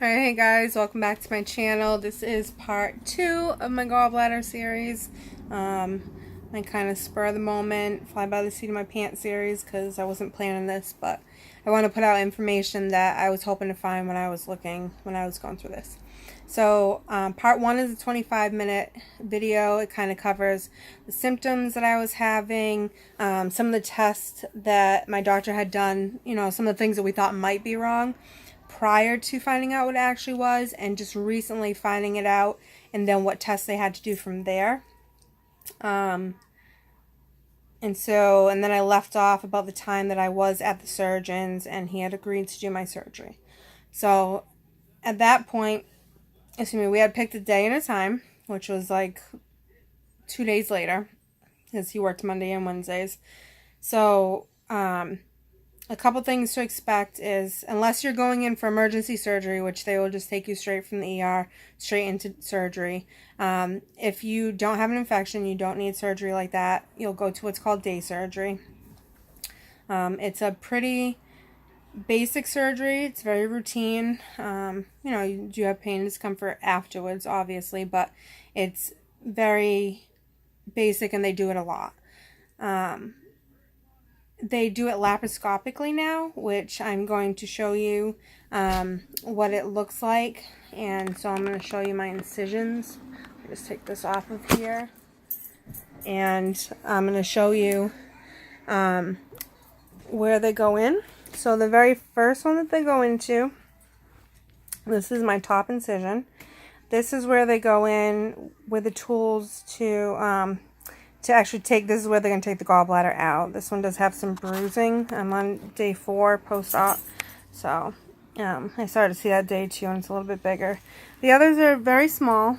Alright, hey guys, welcome back to my channel. This is part 2 of my gallbladder series. My kind of spur of the moment, fly by the seat of my pants series, because I wasn't planning this, but I want to put out information that I was hoping to find when I was going through this. So, part 1 is a 25-minute video. It kind of covers the symptoms that I was having, some of the tests that my doctor had done, some of the things that we thought might be wrong prior to finding out what it actually was, and just recently finding it out, and then what tests they had to do from there. And then I left off about the time that I was at the surgeon's and he had agreed to do my surgery. So at that point, we had picked a day and a time, which was like 2 days later, because he worked Monday and Wednesdays. So, a couple things to expect is, unless you're going in for emergency surgery, which they will just take you straight from the ER, straight into surgery. If you don't have an infection, you don't need surgery like that, you'll go to what's called day surgery. It's a pretty basic surgery. It's very routine. You do have pain and discomfort afterwards, obviously, but it's very basic and they do it a lot. They do it laparoscopically now, which I'm going to show you what it looks like. And so I'm going to show you my incisions. I'll just take this off of here. And I'm going to show you where they go in. So the very first one that they go into, this is my top incision. This is where they go in with the tools to actually this is where they're going to take the gallbladder out. This one does have some bruising. I'm on day 4 post-op. So, I started to see that day 2 and it's a little bit bigger. The others are very small.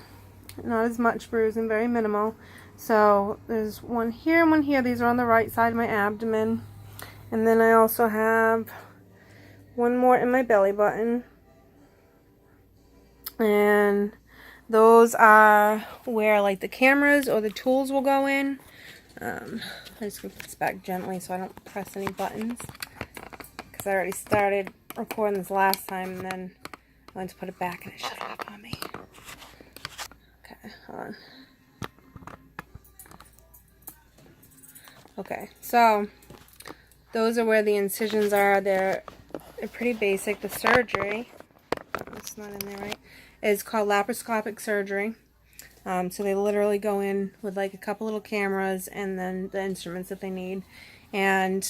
Not as much bruising, very minimal. So, there's one here and one here. These are on the right side of my abdomen. And then I also have one more in my belly button. And those are where like the cameras or the tools will go in. I just put this back gently so I don't press any buttons, because I already started recording this last time and then I went to put it back and it shut off on me. Okay, hold on. Okay, so those are where the incisions are. They're pretty basic. The surgery, it's not in there right, is called laparoscopic surgery. So they literally go in with like a couple little cameras and then the instruments that they need. And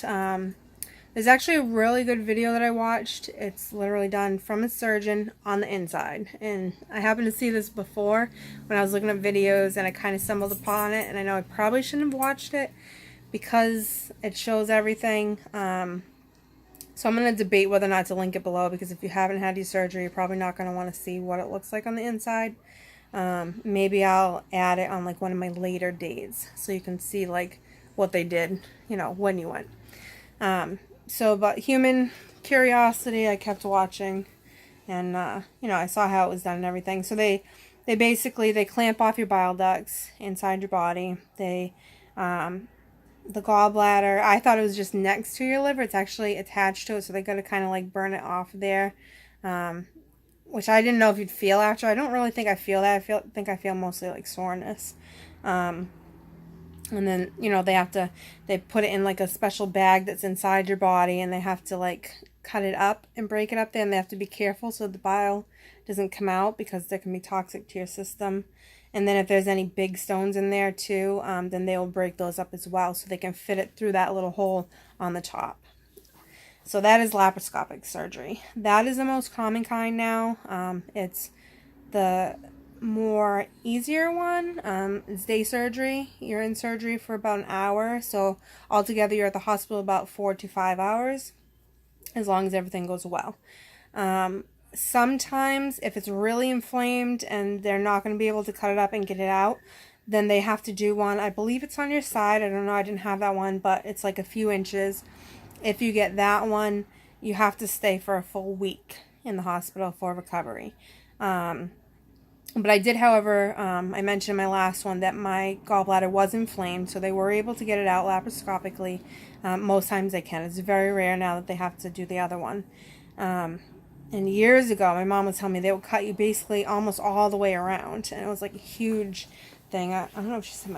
there's actually a really good video that I watched. It's literally done from a surgeon on the inside. And I happened to see this before when I was looking at videos, and I kind of stumbled upon it. And I know I probably shouldn't have watched it because it shows everything. So I'm going to debate whether or not to link it below, because if you haven't had your surgery, you're probably not going to want to see what it looks like on the inside. Maybe I'll add it on like one of my later days so you can see like what they did, when you went. So about human curiosity, I kept watching, and I saw how it was done and everything. So they clamp off your bile ducts inside your body. The gallbladder, I thought it was just next to your liver. It's actually attached to it, so they got to kind of like burn it off there. Which I didn't know if you'd feel after. I don't really think I feel that. I think I feel mostly like soreness. And then, they put it in like a special bag that's inside your body, and they have to like cut it up and break it up there, and they have to be careful so the bile doesn't come out, because they can be toxic to your system. And then if there's any big stones in there too, then they will break those up as well, so they can fit it through that little hole on the top. So that is laparoscopic surgery. That is the most common kind now. It's the more easier one. It's day surgery. You're in surgery for about an hour. So altogether you're at the hospital about 4 to 5 hours, as long as everything goes well. Sometimes if it's really inflamed and they're not going to be able to cut it up and get it out, then they have to do one. I believe it's on your side. I don't know. I didn't have that one, but it's like a few inches. If you get that one, you have to stay for a full week in the hospital for recovery. But I did, however, I mentioned in my last one that my gallbladder was inflamed, so they were able to get it out laparoscopically. Most times they can. It's very rare now that they have to do the other one. And years ago, my mom was telling me they would cut you basically almost all the way around. And it was like a huge thing. I don't know if she said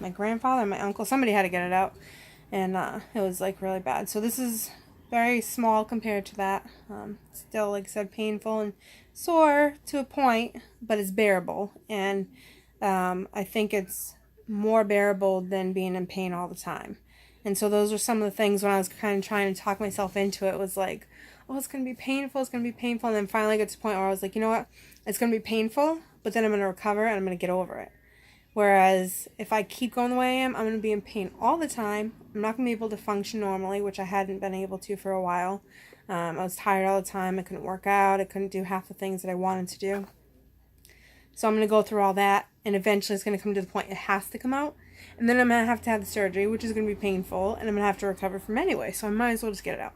my grandfather or my uncle. Somebody had to get it out. And it was like really bad. So this is very small compared to that. Still, like I said, painful and sore to a point, but it's bearable. And I think it's more bearable than being in pain all the time. And so those are some of the things when I was kind of trying to talk myself into it, was like, oh, it's going to be painful, it's going to be painful. And then finally I got to the point where I was like, you know what? It's going to be painful, but then I'm going to recover and I'm going to get over it. Whereas if I keep going the way I am, I'm going to be in pain all the time. I'm not going to be able to function normally, which I hadn't been able to for a while. I was tired all the time. I couldn't work out. I couldn't do half the things that I wanted to do. So I'm going to go through all that, and eventually it's going to come to the point it has to come out. And then I'm going to have the surgery, which is going to be painful, and I'm going to have to recover from anyway. So I might as well just get it out.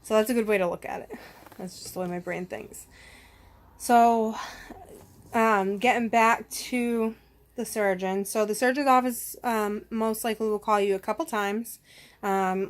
So that's a good way to look at it. That's just the way my brain thinks. So getting back to the surgeon. So the surgeon's office most likely will call you a couple times. And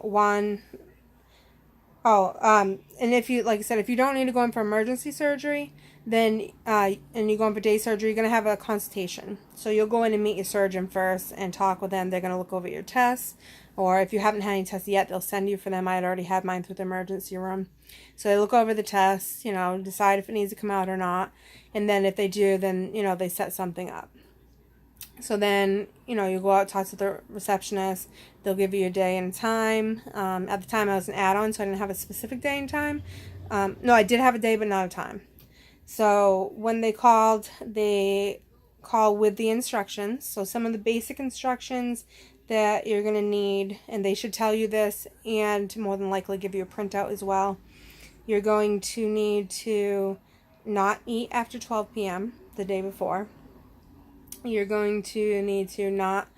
if you, like I said, if you don't need to go in for emergency surgery, then and you go in for day surgery, you're going to have a consultation. So you'll go in and meet your surgeon first and talk with them. They're going to look over your tests, or if you haven't had any tests yet, they'll send you for them. I had already had mine through the emergency room. So they look over the tests, decide if it needs to come out or not, and then if they do, then they set something up. So then, you go out, talk to the receptionist. They'll give you a day and time. At the time, I was an add-on, so I didn't have a specific day and time. No, I did have a day, but not a time. So when they call with the instructions. So some of the basic instructions that you're going to need, and they should tell you this, and more than likely give you a printout as well. You're going to need to not eat after 12 p.m. the day before. You're going to need to not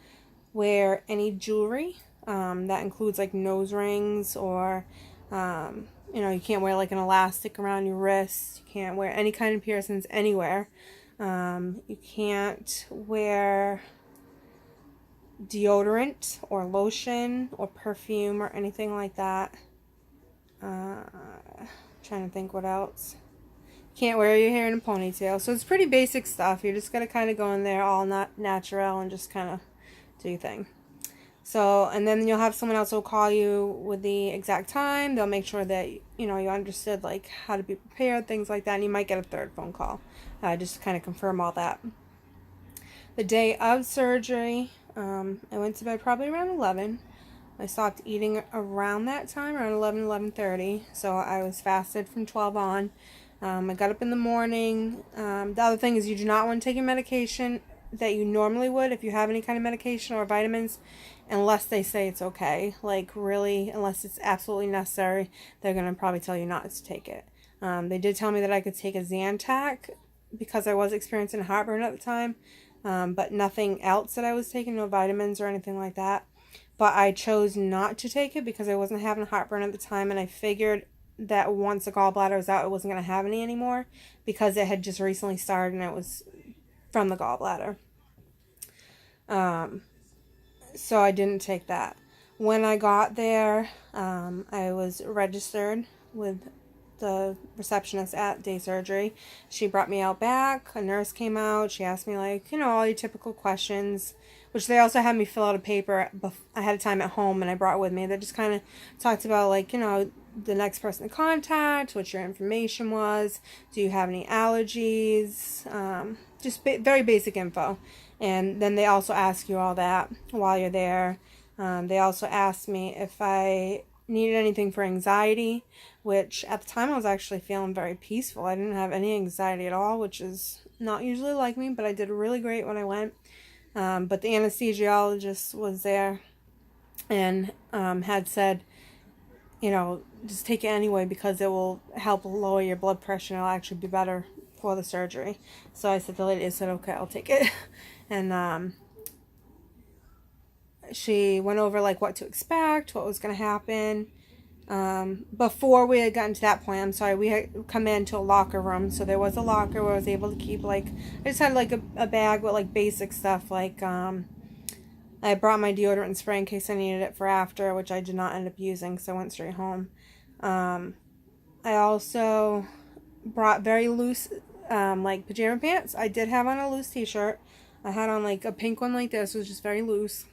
wear any jewelry. That includes like nose rings, or, you can't wear like an elastic around your wrist. You can't wear any kind of piercings anywhere. You can't wear deodorant or lotion or perfume or anything like that. Trying to think what else. Can't wear your hair in a ponytail. So it's pretty basic stuff. You're just going to kind of go in there all not natural and just kind of do your thing. So, and then you'll have someone else who will call you with the exact time. They'll make sure that, you understood like how to be prepared, things like that. And you might get a third phone call just to kind of confirm all that. The day of surgery, I went to bed probably around 11. I stopped eating around that time, around 11:30. So I was fasted from 12 on. I got up in the morning. The other thing is you do not want to take your medication that you normally would if you have any kind of medication or vitamins, unless they say it's okay. Like really, unless it's absolutely necessary, they're going to probably tell you not to take it. They did tell me that I could take a Zantac because I was experiencing heartburn at the time, but nothing else that I was taking, no vitamins or anything like that. But I chose not to take it because I wasn't having heartburn at the time, and I figured that once the gallbladder was out, it wasn't going to have any anymore because it had just recently started and it was from the gallbladder. So I didn't take that. When I got there, I was registered with the receptionist at day surgery. She brought me out back. A nurse came out. She asked me all your typical questions, which they also had me fill out a paper ahead of time at home, and I brought it with me. They just kind of talked about the next person to contact, what your information was, do you have any allergies, just very basic info. And then they also ask you all that while you're there. They also asked me if I needed anything for anxiety, which at the time I was actually feeling very peaceful. I didn't have any anxiety at all, which is not usually like me, but I did really great when I went. But the anesthesiologist was there and had said, just take it anyway because it will help lower your blood pressure and it'll actually be better for the surgery. So I said to the lady, okay, I'll take it. And she went over what to expect, what was going to happen. Before we had gotten to that point, we had come into a locker room. So there was a locker where I was able to keep I just had a bag with basic stuff I brought my deodorant and spray in case I needed it for after, which I did not end up using, so I went straight home. I also brought very loose, like pajama pants. I did have on a loose t-shirt. I had on like a pink one like this. It was just very loose.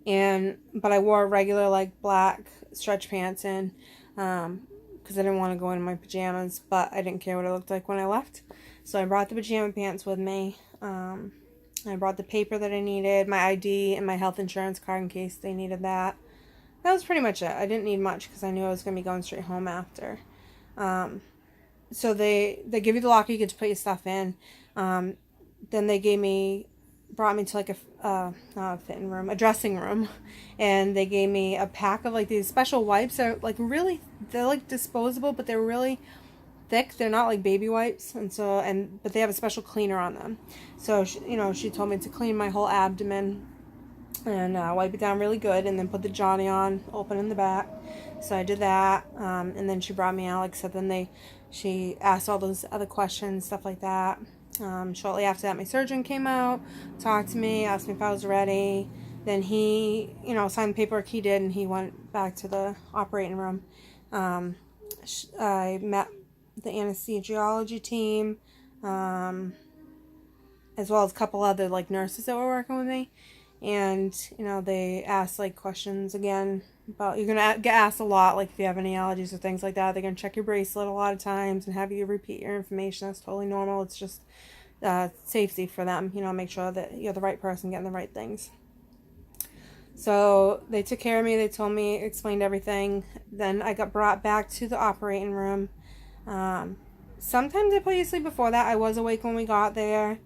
But I wore regular like black stretch pants in, because I didn't want to go in my pajamas, but I didn't care what it looked like when I left. So I brought the pajama pants with me. I brought the paper that I needed, my ID, and my health insurance card in case they needed that. That was pretty much it. I didn't need much because I knew I was going to be going straight home after. So they give you the locker you get to put your stuff in. Then they brought me to like not a fitting room, a dressing room, and they gave me a pack of like these special wipes. They're like disposable, but they're really thick. They're not like baby wipes, but they have a special cleaner on them. So she told me to clean my whole abdomen and wipe it down really good, and then put the Johnny on, open in the back. So I did that, and then she brought me Alex. So then she asked all those other questions, stuff like that. Shortly after that, my surgeon came out, talked to me, asked me if I was ready. Then he, signed the paperwork he did, and he went back to the operating room. I met the anesthesiology team, as well as a couple other like nurses that were working with me. And, they asked like questions again about, you're going to get asked a lot, like if you have any allergies or things like that. They're going to check your bracelet a lot of times and have you repeat your information. That's totally normal. It's just safety for them, make sure that you're the right person getting the right things. So they took care of me. They told me, explained everything. Then I got brought back to the operating room. Sometimes they put you to sleep before that. I was awake when we got there.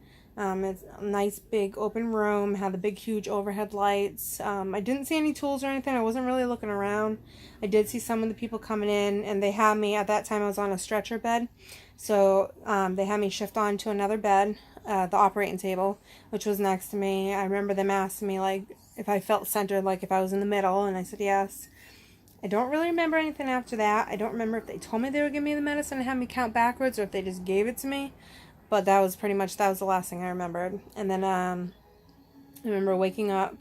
It's a nice big open room, had the big huge overhead lights. I didn't see any tools or anything. I wasn't really looking around. I did see some of the people coming in, and they had me, at that time I was on a stretcher bed. So they had me shift on to another bed, the operating table, which was next to me. I remember them asking me like if I felt centered, like if I was in the middle, and I said yes. I don't really remember anything after that. I don't remember if they told me they would give me the medicine and have me count backwards, or if they just gave it to me. But that was the last thing I remembered. And then I remember waking up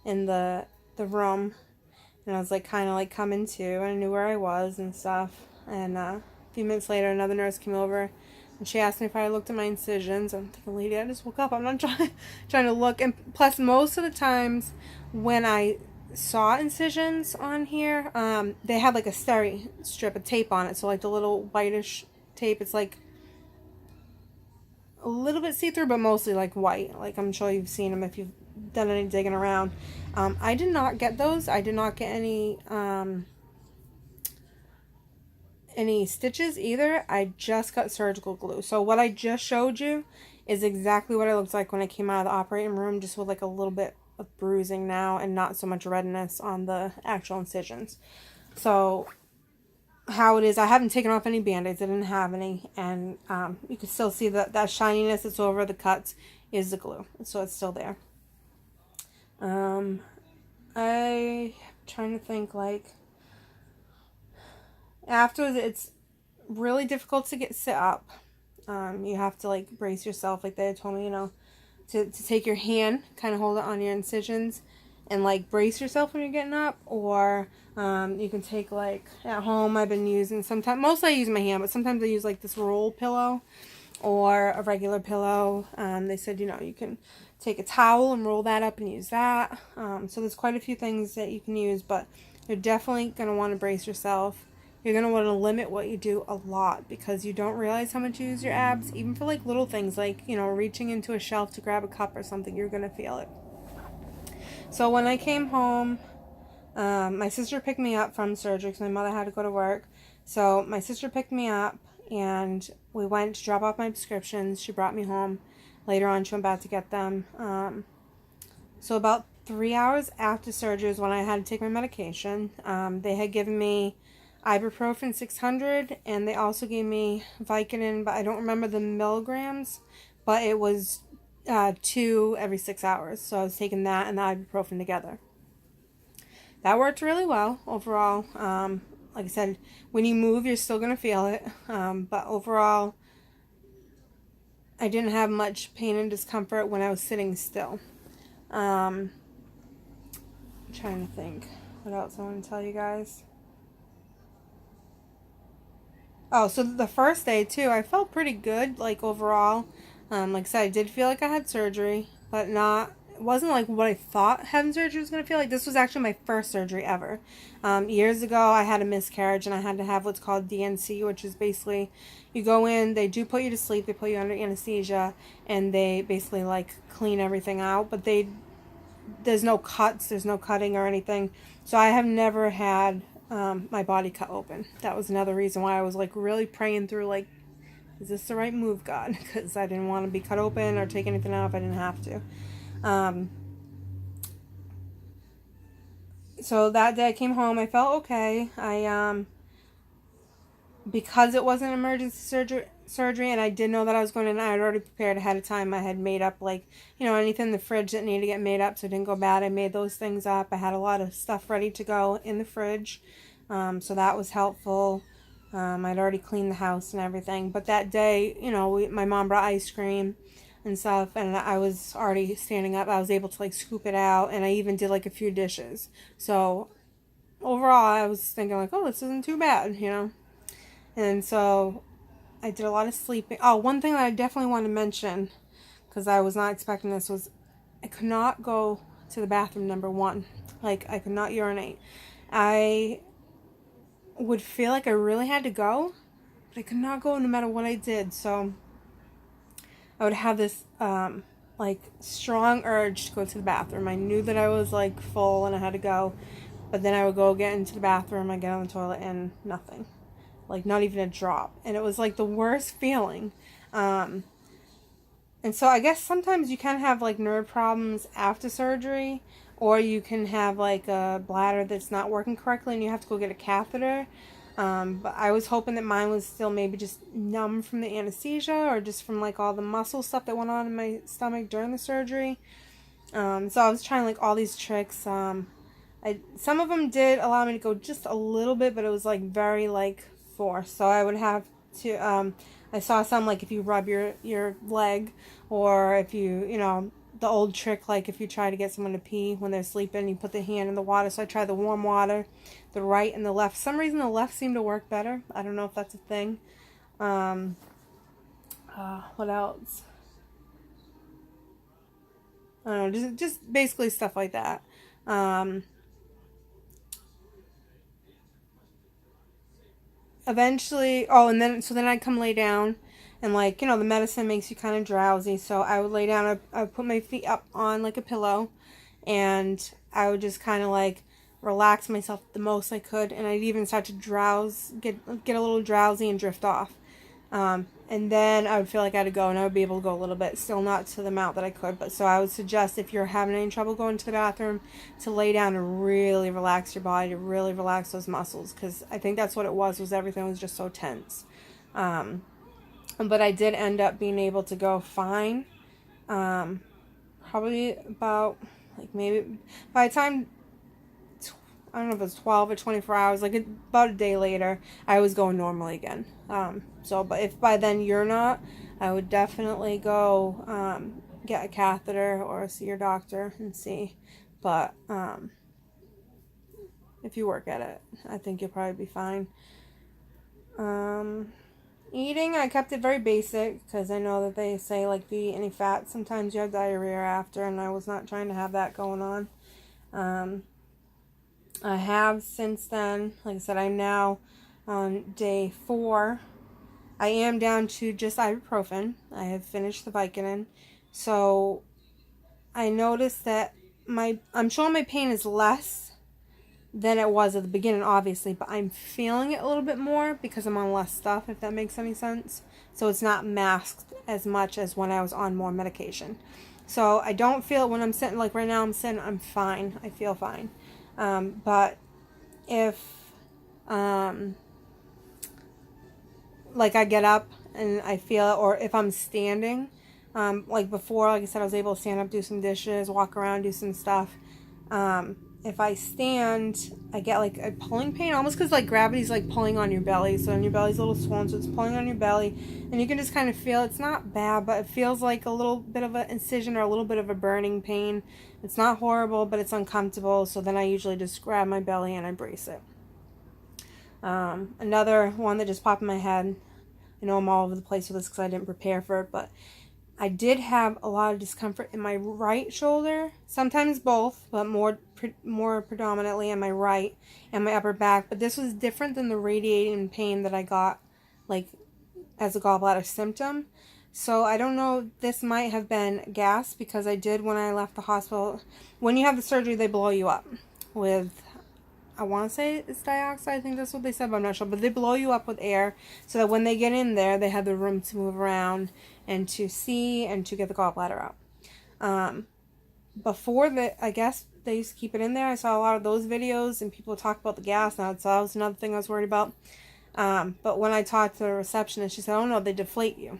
in the room, and I was like kind of like coming to, and I knew where I was and stuff. And a few minutes later, another nurse came over, and she asked me if I looked at my incisions. I'm thinking, lady, I just woke up. I'm not trying to look. And plus, most of the times when I saw incisions on here, they had like a steri strip of tape on it. So like the little whitish tape, it's like a little bit see-through, but mostly like white. Like I'm sure you've seen them if you've done any digging around. I did not get those. I did not get any stitches either. I just got surgical glue. So what I just showed you is exactly what it looks like when I came out of the operating room, just with like a little bit of bruising now and not so much redness on the actual incisions. So how it is, I haven't taken off any band-aids. I didn't have any, and you can still see that shininess that's over the cuts is the glue, so it's still there. I'm trying to think, like, afterwards it's really difficult to sit up. You have to like brace yourself, like they told me, to take your hand, kind of hold it on your incisions and like brace yourself when you're getting up. Or you can take, like, at home I've been using, mostly I use my hand, but sometimes I use like this roll pillow or a regular pillow. They said, you can take a towel and roll that up and use that. So there's quite a few things that you can use, but you're definitely going to want to brace yourself. You're going to want to limit what you do a lot, because you don't realize how much you use your abs, even for like little things like, reaching into a shelf to grab a cup or something. You're going to feel it. So when I came home, my sister picked me up from surgery because my mother had to go to work. So my sister picked me up, and we went to drop off my prescriptions. She brought me home. Later on, she went back to get them. So about 3 hours after surgery is when I had to take my medication. They had given me ibuprofen 600, and they also gave me Vicodin, but I don't remember the milligrams, but it was 2 every 6 hours. So I was taking that and the ibuprofen together. That worked really well overall. Like I said, when you move, you're still going to feel it. But overall, I didn't have much pain and discomfort when I was sitting still. I'm trying to think what else I want to tell you guys. Oh, so the first day too, I felt pretty good, like overall. Like I said, I did feel like I had surgery, but not. It wasn't like what I thought having surgery was gonna feel like. This was actually my first surgery ever. Years ago, I had a miscarriage and I had to have what's called DNC, which is basically you go in, they do put you to sleep, they put you under anesthesia, and they basically like clean everything out. But there's no cuts, there's no cutting or anything. So I have never had my body cut open. That was another reason why I was like really praying through, like, is this the right move, God? Because I didn't want to be cut open or take anything out if I didn't have to. So that day I came home, I felt okay. Because it wasn't emergency surgery and I did know that I was going in, I had already prepared ahead of time. I had made up, like, anything in the fridge that needed to get made up so it didn't go bad. I made those things up. I had a lot of stuff ready to go in the fridge, so that was helpful. I'd already cleaned the house and everything, but that day, my mom brought ice cream and stuff, and I was already standing up. I was able to like scoop it out, and I even did like a few dishes. So overall, I was thinking like, oh, this isn't too bad, And so I did a lot of sleeping. Oh, one thing that I definitely want to mention, because I was not expecting this, was I could not go to the bathroom, number one. Like, I could not urinate. I would feel like I really had to go, but I could not go no matter what I did. So I would have this, like, strong urge to go to the bathroom. I knew that I was, like, full and I had to go. But then I would go get into the bathroom, I get on the toilet, and nothing. Like, not even a drop. And it was like the worst feeling. And so I guess sometimes you can have like nerve problems after surgery, or you can have like a bladder that's not working correctly and you have to go get a catheter. But I was hoping that mine was still maybe just numb from the anesthesia or just from like all the muscle stuff that went on in my stomach during the surgery. So I was trying like all these tricks. Some of them did allow me to go just a little bit, but it was like very like forced. So I would have to, I saw some like if you rub your leg, or if you, the old trick, like if you try to get someone to pee when they're sleeping, you put the hand in the water. So I tried the warm water, the right and the left. For some reason the left seemed to work better. I don't know if that's a thing. What else? I don't know, just basically stuff like that. Eventually, and then I'd come lay down, and like, the medicine makes you kind of drowsy, so I would lay down, I would put my feet up on like a pillow, and I would just kind of like relax myself the most I could, and I'd even start to get a little drowsy and drift off. And then I would feel like I had to go, and I would be able to go a little bit, still not to the amount that I could. But so I would suggest, if you're having any trouble going to the bathroom, to lay down and really relax your body, to really relax those muscles, because I think that's what it was everything was just so tense. But I did end up being able to go fine. Probably about, like, maybe by the time, I don't know if it was 12 or 24 hours, like about a day later, I was going normally again. But if by then you're not, I would definitely go get a catheter or see your doctor and see. But if you work at it, I think you'll probably be fine. Eating, I kept it very basic, because I know that they say, like, if you eat any fat, sometimes you have diarrhea after, and I was not trying to have that going on. I have since then, like I said, I'm now on day 4. I am down to just ibuprofen. I have finished the Vicodin. So I noticed that I'm sure my pain is less than it was at the beginning, obviously, but I'm feeling it a little bit more because I'm on less stuff, if that makes any sense. So it's not masked as much as when I was on more medication. So I don't feel it when I'm sitting, like right now I'm sitting, I'm fine. I feel fine. But if, like I get up and I feel it, or if I'm standing, like before, like I said, I was able to stand up, do some dishes, walk around, do some stuff. If I stand, I get like a pulling pain, almost because like gravity's like pulling on your belly, so your belly's a little swollen, so it's pulling on your belly, and you can just kind of feel, it's not bad, but it feels like a little bit of an incision or a little bit of a burning pain. It's not horrible, but it's uncomfortable, so then I usually just grab my belly and I brace it. Another one that just popped in my head, I know I'm all over the place with this because I didn't prepare for it, but I did have a lot of discomfort in my right shoulder, sometimes both, but more predominantly in my right and my upper back. But this was different than the radiating pain that I got, like, as a gallbladder symptom. So I don't know, this might have been gas, because I did, when I left the hospital, when you have the surgery, they blow you up with, I want to say it's dioxide, I think that's what they said, but I'm not sure. But they blow you up with air so that when they get in there, they have the room to move around and to see and to get the gallbladder out. Before that, I guess they used to keep it in there. I saw a lot of those videos and people talk about the gas now, so that was another thing I was worried about. But when I talked to the receptionist, she said, oh no, they deflate you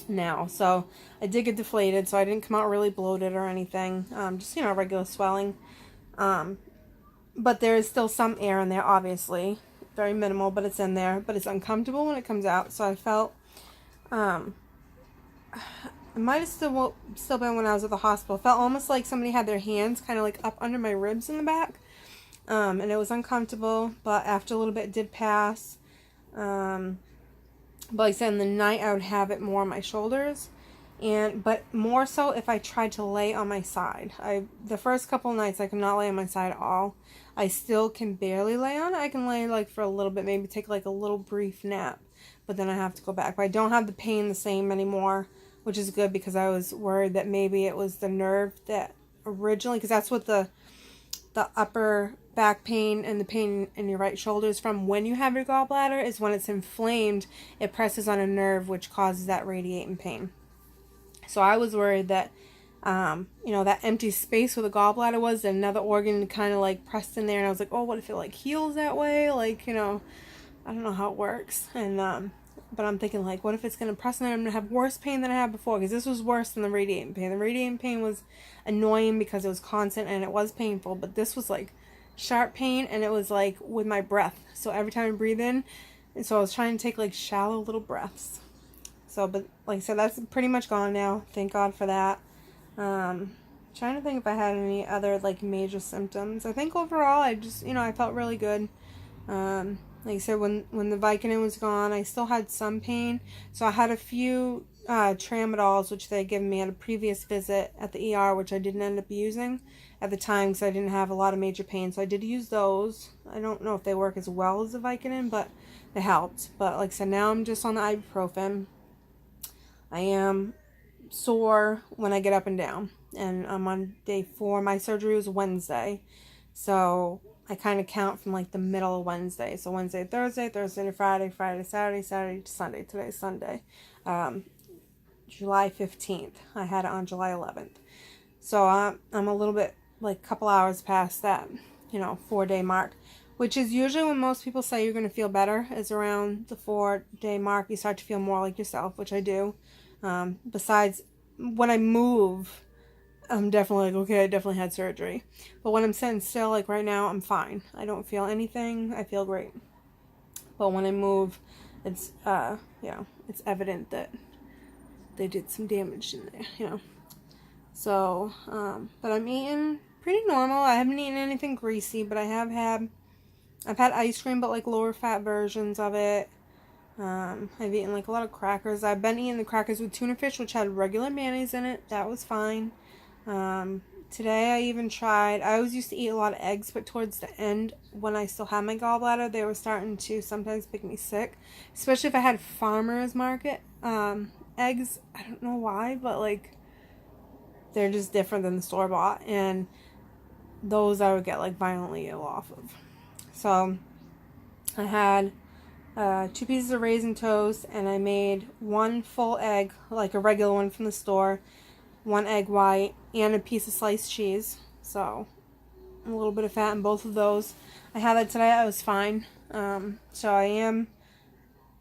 now. So I did get deflated, so I didn't come out really bloated or anything. Just, you know, regular swelling. But there is still some air in there, obviously. Very minimal, but it's in there. But it's uncomfortable when it comes out. So I felt, it might have still been when I was at the hospital. It felt almost like somebody had their hands kind of like up under my ribs in the back. And it was uncomfortable, but after a little bit it did pass. But like I said, in the night I would have it more on my shoulders. But more so if I tried to lay on my side. The first couple nights I could not lay on my side at all. I still can barely lay on it. I can lay like for a little bit, maybe take like a little brief nap, but then I have to go back. But I don't have the pain the same anymore, which is good, because I was worried that maybe it was the nerve that originally, because that's what the upper back pain and the pain in your right shoulder is from when you have your gallbladder, is when it's inflamed, it presses on a nerve which causes that radiating pain. So I was worried that, you know, that empty space where the gallbladder was, another organ kind of like pressed in there, and I was like, oh, what if it like heals that way? Like, you know, I don't know how it works. And, but I'm thinking like, what if it's going to press in there and I'm going to have worse pain than I had before? Because this was worse than the radiating pain. The radiating pain was annoying because it was constant and it was painful, but this was like sharp pain, and it was like with my breath. So every time I breathe in, and so I was trying to take like shallow little breaths. So, but like I said, that's pretty much gone now. Thank God for that. Trying to think if I had any other like major symptoms. I think overall I just, you know, I felt really good. Like I said, when the Vicodin was gone, I still had some pain. So I had a few tramadols, which they had given me at a previous visit at the ER, which I didn't end up using at the time because I didn't have a lot of major pain. So I did use those. I don't know if they work as well as the Vicodin, but they helped. But like I said, now I'm just on the ibuprofen. I am sore when I get up and down, and I'm on day 4. My surgery was Wednesday, so I kind of count from like the middle of Wednesday. So Wednesday, Thursday, Thursday to Friday, Friday to Saturday, Saturday to Sunday. Today's Sunday. July 15th. I had it on July 11th. So I'm a little bit, like a couple hours past that, you know, 4-day mark, which is usually when most people say you're going to feel better, is around the 4-day mark. You start to feel more like yourself, which I do. Besides, when I move, I'm definitely like, okay, I definitely had surgery. But when I'm sitting still, like right now, I'm fine. I don't feel anything. I feel great. But when I move, it's, you know, it's evident that they did some damage in there, you know. So, but I'm eating pretty normal. I haven't eaten anything greasy, but I've had ice cream, but like lower fat versions of it. I've eaten like a lot of crackers. I've been eating the crackers with tuna fish, which had regular mayonnaise in it. That was fine. Today I even tried, I always used to eat a lot of eggs, but towards the end, when I still had my gallbladder, they were starting to sometimes make me sick. Especially if I had farmer's market eggs. I don't know why, but like, they're just different than the store-bought. And those I would get like violently ill off of. So, I had 2 pieces of raisin toast, and I made 1 full egg, like a regular one from the store, 1 egg white, and a piece of sliced cheese. So a little bit of fat in both of those. I had that today. I was fine. So I am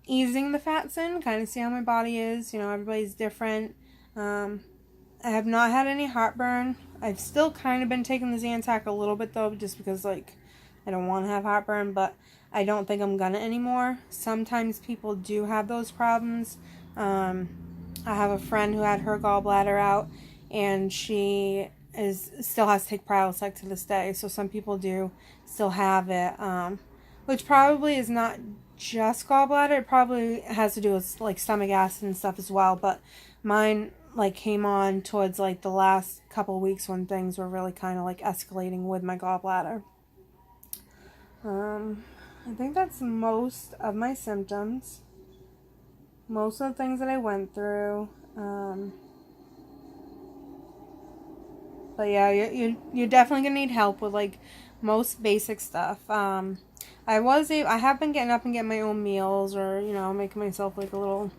easing the fats in, kind of see how my body is. You know, everybody's different. I have not had any heartburn. I've still kind of been taking the Zantac a little bit though, just because like I don't want to have heartburn, but I don't think I'm gonna anymore. Sometimes people do have those problems. I have a friend who had her gallbladder out, and she still has to take Prilosec to this day. So some people do still have it, which probably is not just gallbladder. It probably has to do with like stomach acid and stuff as well, but mine like came on towards like the last couple of weeks when things were really kind of like escalating with my gallbladder. I think that's most of my symptoms, most of the things that I went through. But yeah, you're definitely gonna need help with like most basic stuff. I have been getting up and getting my own meals, or you know, making myself like a little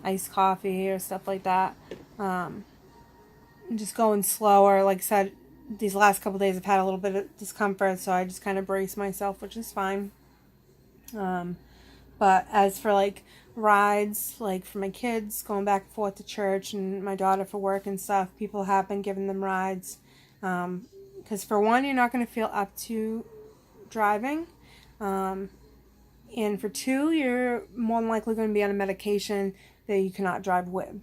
iced coffee or stuff like that. Just going slower. Like I said, these last couple days I've had a little bit of discomfort, so I just kind of brace myself, which is fine. But as for like rides, like for my kids going back and forth to church and my daughter for work and stuff, people have been giving them rides. Because for one, you're not going to feel up to driving. And for two, you're more than likely going to be on a medication that you cannot drive with.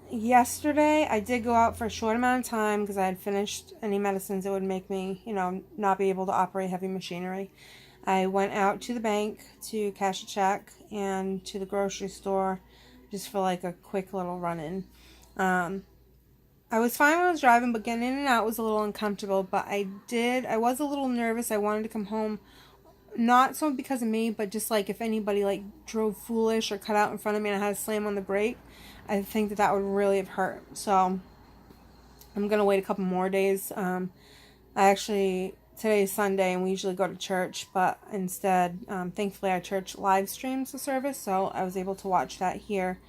Yesterday, I did go out for a short amount of time because I had finished any medicines that would make me, you know, not be able to operate heavy machinery. I went out to the bank to cash a check and to the grocery store just for like a quick little run-in. I was fine when I was driving, but getting in and out was a little uncomfortable. But I was a little nervous. I wanted to come home, not so because of me, but just like if anybody like drove foolish or cut out in front of me and I had to slam on the brake, I think that would really have hurt. So I'm going to wait a couple more days. Today is Sunday and we usually go to church, but instead, thankfully our church live streams the service, so I was able to watch that here.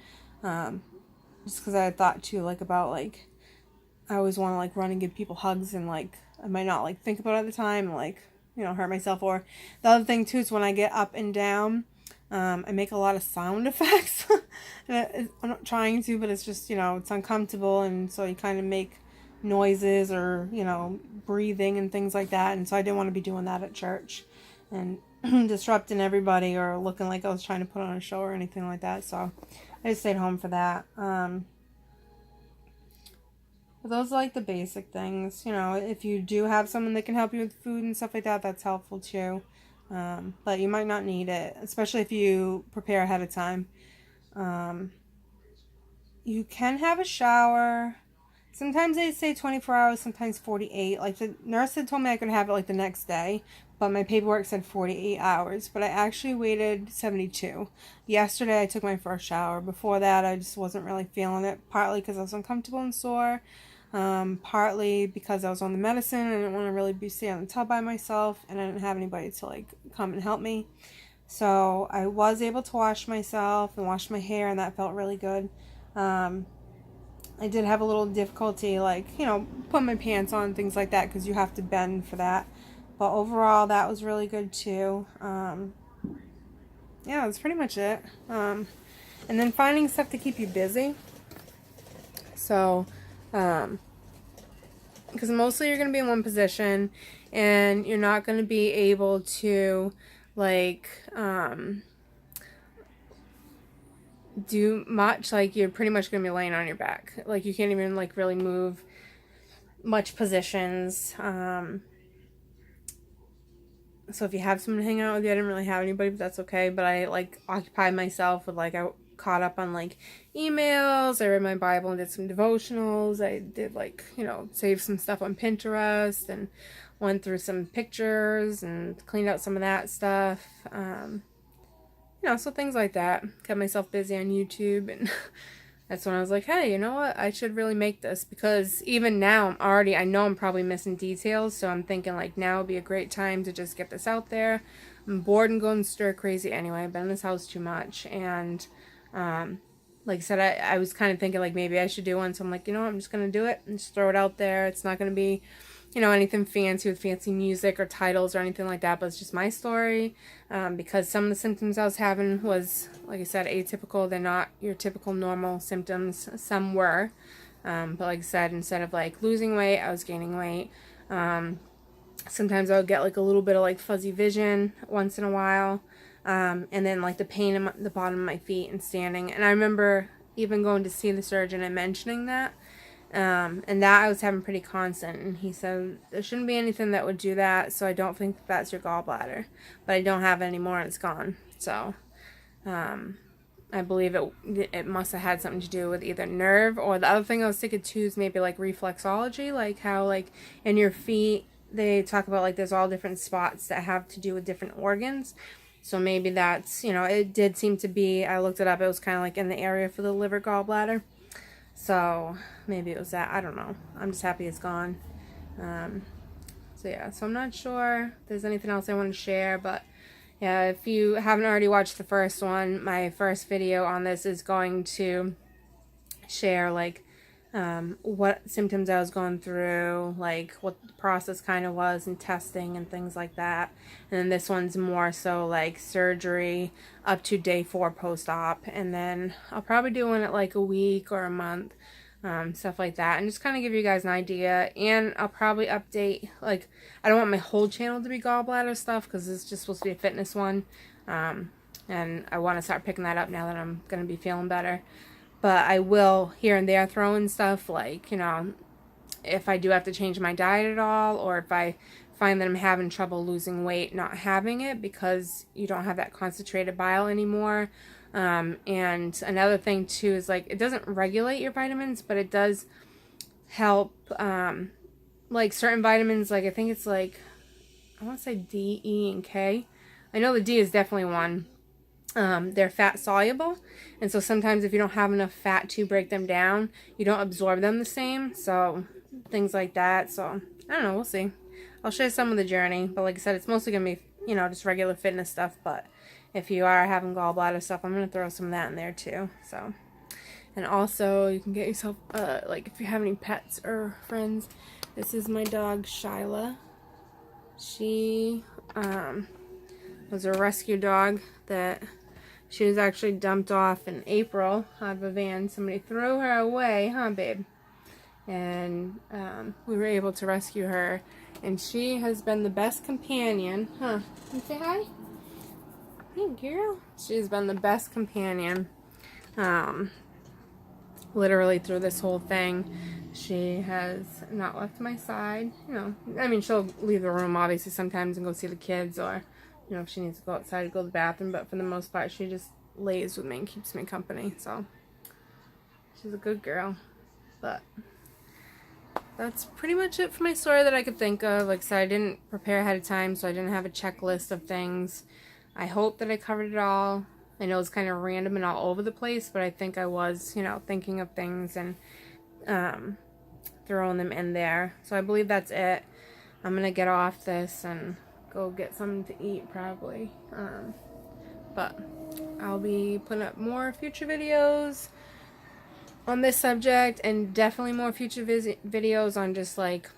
Just because I had thought too, like, about, like, I always want to, like, run and give people hugs and, like, I might not, like, think about it at the time and, like, you know, hurt myself. Or the other thing too is when I get up and down, I make a lot of sound effects. I'm not trying to, but it's just, you know, it's uncomfortable, and so you kind of make noises or, you know, breathing and things like that, and so I didn't want to be doing that at church and disrupting everybody or looking like I was trying to put on a show or anything like that, so I just stayed home for that. But those are like the basic things, you know. If you do have someone that can help you with food and stuff like that, that's helpful too, but you might not need it, especially if you prepare ahead of time. You can have a shower. Sometimes they say 24 hours, sometimes 48. Like the nurse had told me I could have it like the next day, but my paperwork said 48 hours. But I actually waited 72. Yesterday I took my first shower. Before that I just wasn't really feeling it, partly because I was uncomfortable and sore, partly because I was on the medicine and I didn't want to really be sitting on the tub by myself, and I didn't have anybody to like come and help me. So I was able to wash myself and wash my hair, and that felt really good. I did have a little difficulty, like, you know, putting my pants on, things like that, because you have to bend for that. But overall, that was really good, too. Yeah, that's pretty much it. And then finding stuff to keep you busy. So, because mostly you're going to be in one position, and you're not going to be able to, like, do much. Like, you're pretty much going to be laying on your back. Like, you can't even, like, really move much positions. So if you have someone to hang out with you, I didn't really have anybody, but that's okay. But I, like, occupied myself with, like, I caught up on, like, emails. I read my Bible and did some devotionals. I did, like, you know, saved some stuff on Pinterest and went through some pictures and cleaned out some of that stuff. You know, so things like that. Kept myself busy on YouTube, and that's when I was like, hey, you know what? I should really make this, because even now I know I'm probably missing details, so I'm thinking, like, now would be a great time to just get this out there. I'm bored and going stir crazy anyway. I've been in this house too much, and like I said, I was kind of thinking, like, maybe I should do one, so I'm like, you know what? I'm just going to do it and just throw it out there. It's not going to be, you know, anything fancy with fancy music or titles or anything like that, but it's just my story, because some of the symptoms I was having was, like I said, atypical. They're not your typical normal symptoms. Some were, but like I said, instead of, like, losing weight, I was gaining weight. Sometimes I would get, like, a little bit of, like, fuzzy vision once in a while, and then, like, the pain in the bottom of my feet and standing. And I remember even going to see the surgeon and mentioning that, And that I was having pretty constant, and he said there shouldn't be anything that would do that, so I don't think that's your gallbladder, but I don't have it anymore and it's gone. So I believe it must have had something to do with either nerve, or the other thing I was thinking too is maybe like reflexology, like how like in your feet they talk about like there's all different spots that have to do with different organs. So maybe that's, you know, it did seem to be, I looked it up, it was kind of like in the area for the liver gallbladder. So maybe it was that. I don't know. I'm just happy it's gone. So yeah, so I'm not sure if there's anything else I want to share, but yeah, if you haven't already watched the first one, my first video on this is going to share like what symptoms I was going through, like what the process kind of was, and testing and things like that. And then this one's more so like surgery up to day 4 post-op, and then I'll probably do one at like a week or a month, stuff like that, and just kind of give you guys an idea. And I'll probably update, like, I don't want my whole channel to be gallbladder stuff because it's just supposed to be a fitness one, and I want to start picking that up now that I'm going to be feeling better. But I will here and there throw in stuff like, you know, if I do have to change my diet at all, or if I find that I'm having trouble losing weight, not having it because you don't have that concentrated bile anymore. And another thing too is like, it doesn't regulate your vitamins, but it does help, like certain vitamins, like I think it's like, I want to say D, E, and K. I know the D is definitely one. They're fat soluble, and so sometimes if you don't have enough fat to break them down, you don't absorb them the same, so things like that. So I don't know, we'll see. I'll share some of the journey, but like I said, it's mostly gonna be, you know, just regular fitness stuff. But if you are having gallbladder stuff, I'm gonna throw some of that in there too. So, and also you can get yourself like if you have any pets or friends, this is my dog Shyla. She was a rescue dog that she was actually dumped off in April out of a van. Somebody threw her away, huh, babe? And we were able to rescue her. And she has been the best companion. Huh? Can you say hi? Hey, girl. She's been the best companion. Literally through this whole thing. She has not left my side. You know, I mean, she'll leave the room, obviously, sometimes and go see the kids, or you know, if she needs to go outside to go to the bathroom, but for the most part, she just lays with me and keeps me company, so she's a good girl. But that's pretty much it for my story that I could think of. Like I said, I didn't prepare ahead of time, so I didn't have a checklist of things. I hope that I covered it all. I know it's kind of random and all over the place, but I think I was, you know, thinking of things and throwing them in there. So I believe that's it. I'm going to get off this and go get something to eat probably, but I'll be putting up more future videos on this subject, and definitely more future videos on just like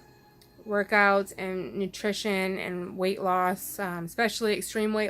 workouts and nutrition and weight loss, especially extreme weight loss.